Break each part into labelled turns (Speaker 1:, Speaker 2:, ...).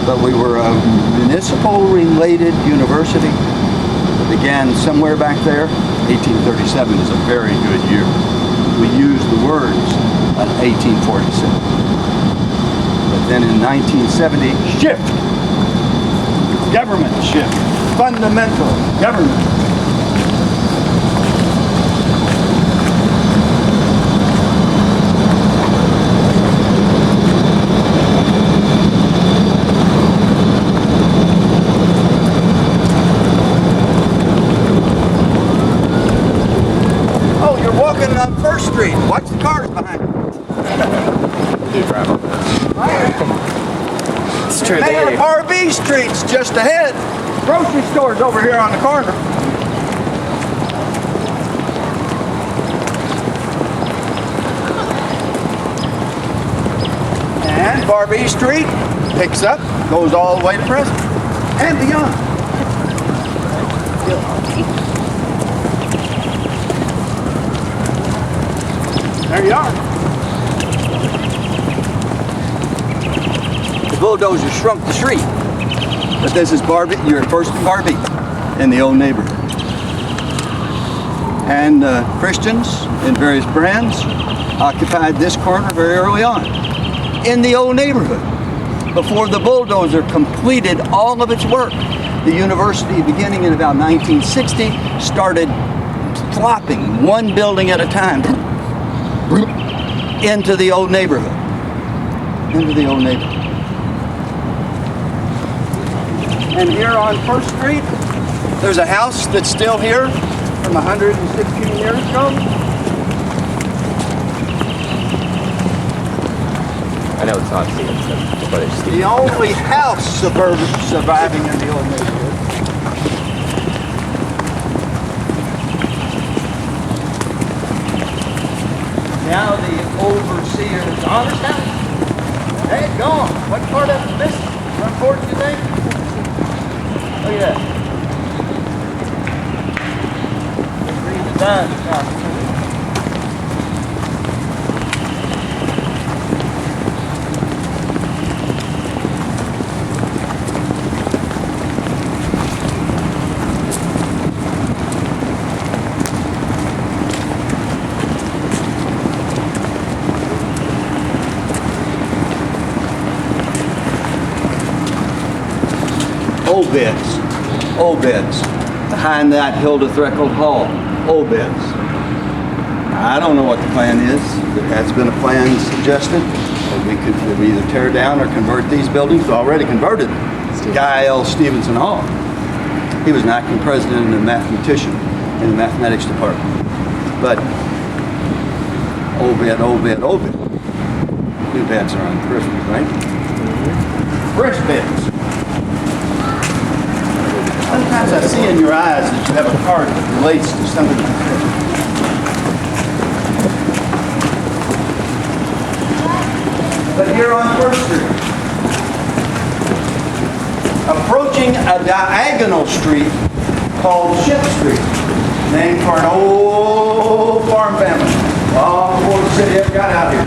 Speaker 1: but we were a municipal-related university. It began somewhere back there. 1837 is a very good year. We used the words of 1847. But then in 1970, shift. Government shift. Fundamental government. On First Street. Watch the cars behind you.
Speaker 2: Do drive on this. It's true.
Speaker 1: Mayor RV Street's just ahead. Grocery store's over here on the corner. And Barbie Street picks up, goes all the way to Preston and beyond. There you are. The bulldozer shrunk the street. But this is Barbie, you're at First and Barbie in the old neighborhood. And Christians in various brands occupied this corner very early on in the old neighborhood. Before the bulldozer completed all of its work, the university, beginning in about 1960, started plopping one building at a time into the old neighborhood. Into the old neighborhood. And here on First Street, there's a house that's still here from 116 years ago.
Speaker 2: I know it's not Stevens, but it's
Speaker 1: The only house surviving in the old neighborhood. Now the overseer's honest house. Hey, gone. What part of it is missing? Front porch, you think? Look at that. Redesigned the house. Old beds. Behind that, Hilda Threckle Hall, old beds. I don't know what the plan is. There has been a plan suggested that we could either tear down or convert these buildings. We already converted Guy L. Stevenson Hall. He was an acting president and a mathematician in the mathematics department. But old bed. New beds are on Christmas, right? Fresh beds. Sometimes I see in your eyes that you have a card that relates to something like this. But here on First Street, approaching a diagonal street called Ship Street, named for an old farm family, long before the city ever got out here.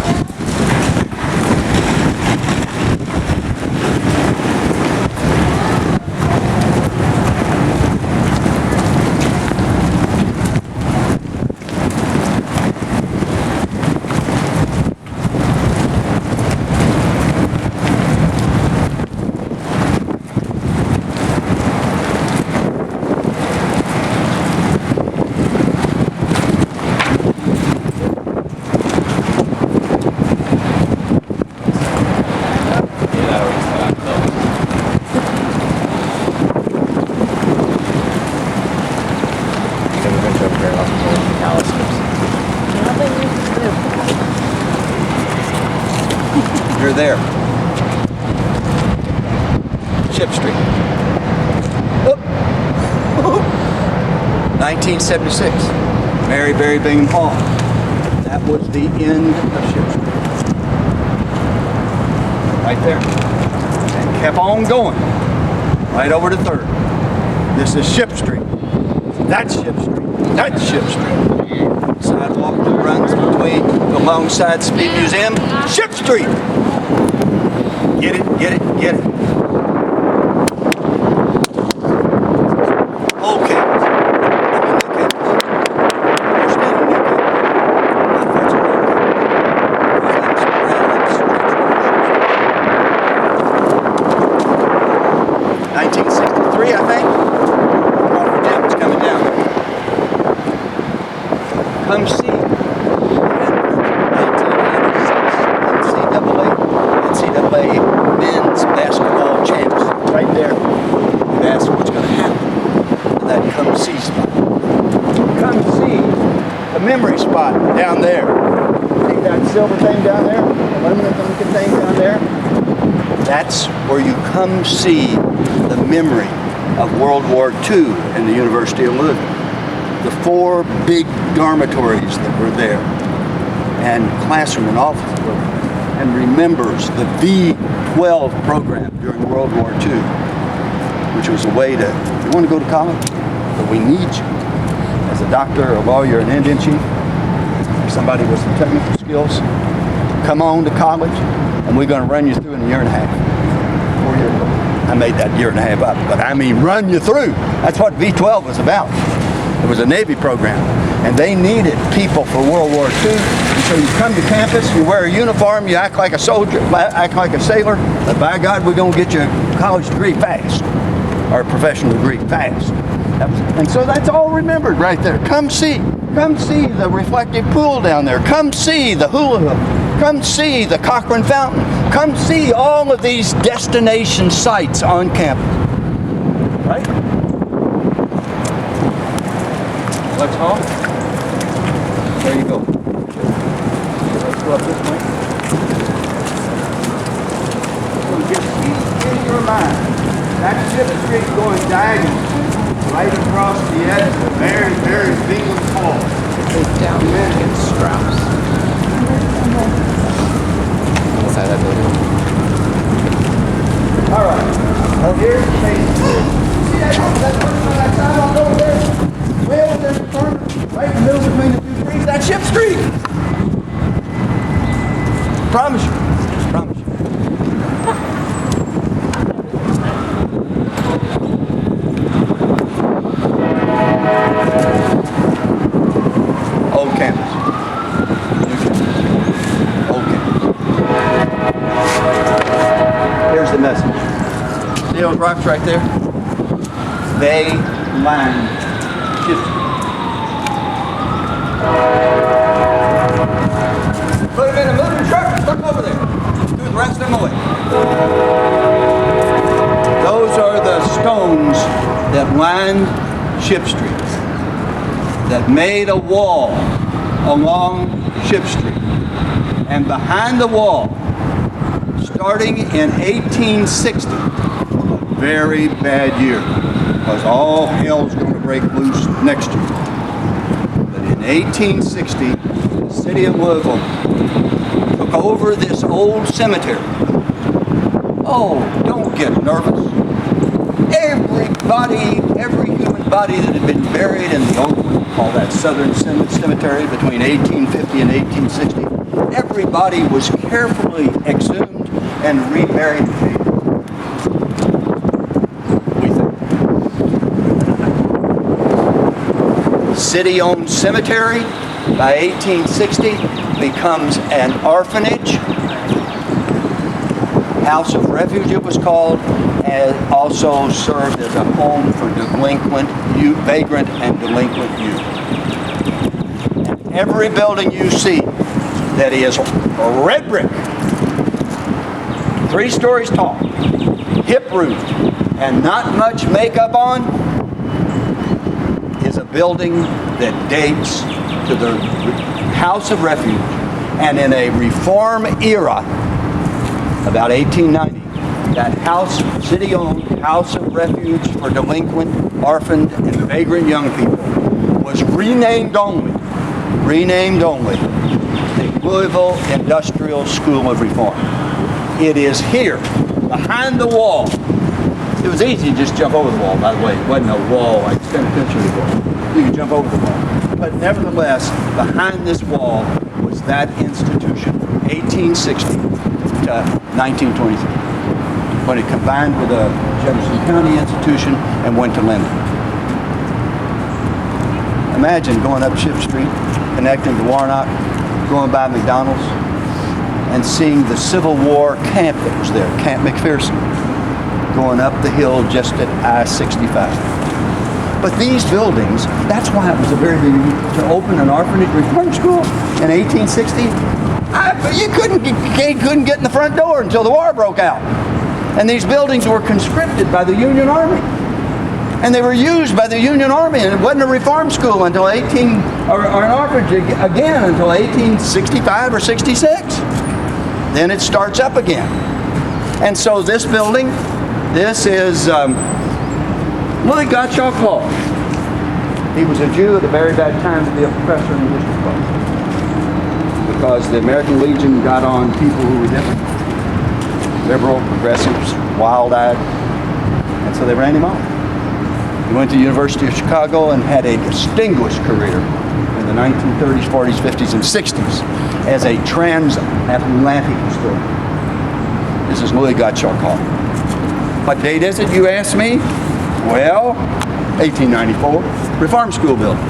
Speaker 1: You're there. Ship Street. Oop. 1976. Mary Berry Bingham Hall. That was the end of Ship Street. Right there. And kept on going. Right over to 3rd. This is Ship Street. That's Ship Street. That's Ship Street. Sidewalk that runs between alongside Speed Museum. Ship Street. Get it, get it, get it. come see. 1986 NCAA men's basketball champs right there. You ask what's going to happen to that come see spot. Come see the memory spot down there. See that silver thing down there? Aluminum thing down there? That's where you come see the memory of World War II in the University of Louisville. The 4 big dormitories that were there, and classroom and office buildings, and remembers the V12 program during World War II, which was a way to, you want to go to college? But we need you. As a doctor, a lawyer, an Indian chief, or somebody with some technical skills, come on to college, and we're going to run you through in a year and a half. 4 years ago. I made that year and a half up, but I mean run you through. That's what V12 was about. It was a Navy program, and they needed people for World War II. And so you come to campus, you wear a uniform, you act like a soldier, act like a sailor, but by God, we're going to get you a college degree fast, or a professional degree fast. And so that's all remembered right there. Come see the reflective pool down there. Come see the hula hoop. Come see the Cochrane Fountain. Come see all of these destination sites on campus. Right? Let's home. There you go. Let's go up this way. So just keep in your mind that Ship Street going diagonal right across the edge of the very, very Bingham Hall.
Speaker 2: Down in Strauss. Inside that building.
Speaker 1: All right. Well, here's the face. See that person on that sidewalk over there? Way over there in the corner, right in the middle between the 2 trees. That's Ship Street. Promise you. Promise you. Old campus. New campus. Old campus. Here's the message. See those rocks right there? They line Ship Street. Put them in a moving truck and stuck over there. Do the rest of them away. Those are the stones that lined Ship Street, that made a wall along Ship Street. And behind the wall, starting in 1860, a very bad year, because all hell's going to break loose next year. But in 1860, the city of Louisville took over this old cemetery. Oh, don't get nervous. Every human body that had been buried in the old one, called that Southern Cemetery between 1850 and 1860, everybody was carefully exhumed and reburied. City-owned cemetery by 1860 becomes an orphanage, house of refuge it was called, and also served as a home for delinquent youth, vagrant and delinquent youth. And every building you see that is red brick, 3 stories tall, hip roofed, and not much makeup on, is a building that dates to the House of Refuge. And in a reform era, about 1890, that house, city-owned House of Refuge for delinquent, orphaned, and vagrant young people was renamed only the Louisville Industrial School of Reform. It is here, behind the wall. It was easy to just jump over the wall, by the way. It wasn't a wall like the penitentiary wall. You could jump over the wall. But nevertheless, behind this wall was that institution from 1860 to 1923, when it combined with a Jefferson County institution and went to Linden. Imagine going up Ship Street, connecting to Warnock, going by McDonald's, and seeing the Civil War camp that was there, Camp McPherson, going up the hill just at I-65. But these buildings, that's why it was a very big, to open an orphanage reform school in 1860. You couldn't get in the front door until the war broke out. And these buildings were conscripted by the Union Army. And they were used by the Union Army, and it wasn't a reform school until or an orphanage again until 1865 or 66. Then it starts up again. And so this building, this is Louis Gottschalk Hall. He was a Jew at a very bad time to be a professor in the history class, because the American Legion got on people who were different, liberal, progressives, wild-eyed, and so they ran him off. He went to the University of Chicago and had a distinguished career in the 1930s, 40s, 50s, and 60s as a transatlantic historian. This is Louis Gottschalk Hall. What date is it, you ask me? Well, 1894, Reform School building.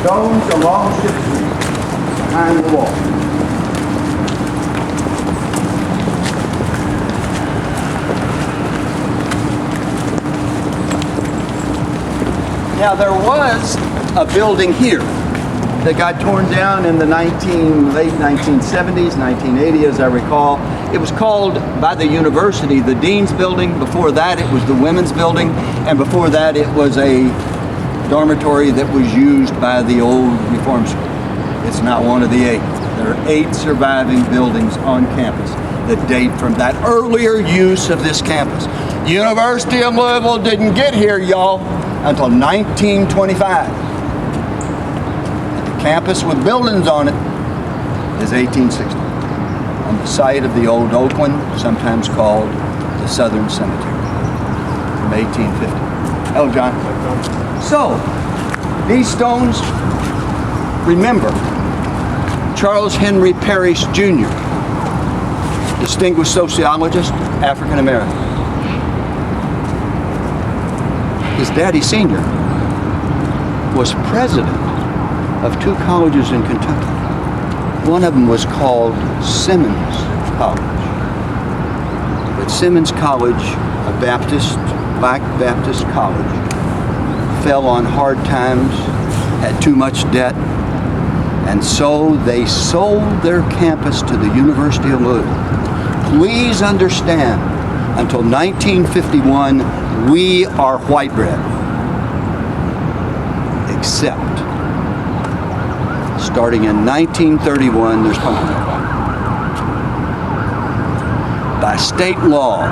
Speaker 1: Stones along Ship Street, behind the wall. Now there was a building here that got torn down in the late 1970s, 1980 as I recall. It was called by the university the Dean's Building. Before that it was the Women's Building, and before that it was a dormitory that was used by the old reform school. It's not one of the 8. There are 8 surviving buildings on campus that date from that earlier use of this campus. University of Louisville didn't get here, y'all, until 1925. The campus with buildings on it is 1860, on the site of the old Oakland, sometimes called the Southern Cemetery, from 1850. Hello, John. So, these stones, remember, Charles Henry Parrish Jr., distinguished sociologist, African American. His daddy, Sr., was president of 2 colleges in Kentucky. One of them was called Simmons College. But Simmons College, a black Baptist college, fell on hard times, had too much debt, and so they sold their campus to the University of Louisville. Please understand, until 1951, we are white bread, except starting in 1931, there's pumpkin milk. By state law,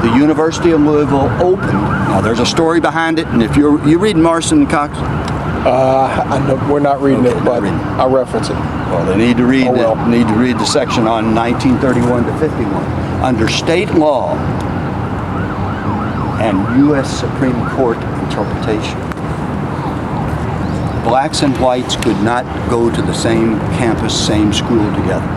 Speaker 1: the University of Louisville opened. Now, there's a story behind it, and if you read Marson and Cox?
Speaker 3: I know we're not reading it, but I'll reference it.
Speaker 1: Well, they need to read need to read the section on 1931 to 51. Under state law and U.S. Supreme Court interpretation, blacks and whites could not go to the same campus, same school together.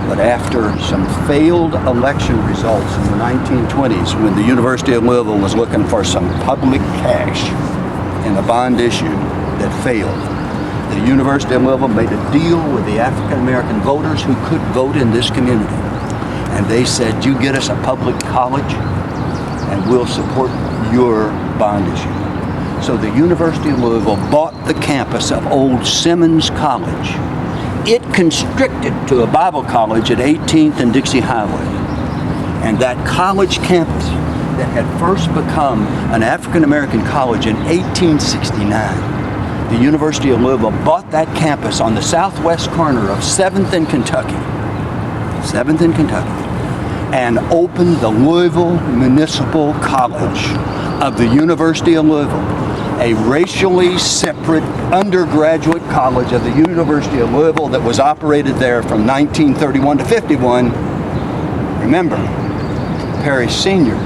Speaker 1: But after some failed election results in the 1920s, when the University of Louisville was looking for some public cash in a bond issue that failed, the University of Louisville made a deal with the African American voters who could vote in this community. And they said, you get us a public college and we'll support your bond issue. So the University of Louisville bought the campus of old Simmons College. It constricted to a Bible college at 18th and Dixie Highway. And that college campus that had first become an African American college in 1869, the University of Louisville bought that campus on the southwest corner of 7th and Kentucky. 7th and Kentucky. And opened the Louisville Municipal College of the University of Louisville, a racially separate undergraduate college of the University of Louisville that was operated there from 1931 to 51. Remember, Parrish Sr.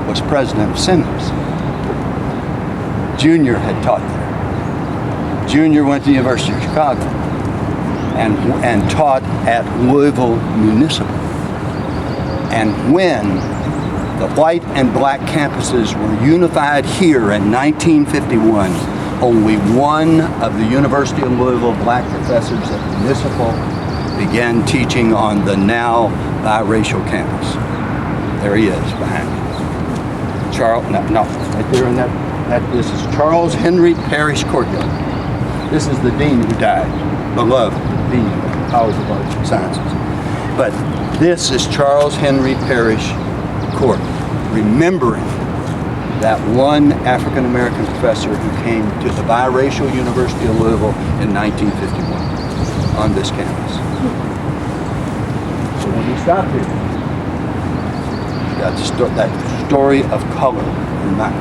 Speaker 1: was president of Simmons. Jr. had taught there. Jr. went to the University of Chicago and taught at Louisville Municipal. And when the white and black campuses were unified here in 1951, only one of the University of Louisville black professors at Municipal began teaching on the now biracial campus. There he is behind me. No, right there in this is Charles Henry Parrish Courtyard. This is the dean who died, beloved dean of College of Arts and Sciences. But this is Charles Henry Parrish Court, remembering that one African American professor who came to the biracial University of Louisville in 1951 on this campus. So when we stop here, we got that story of color in mind.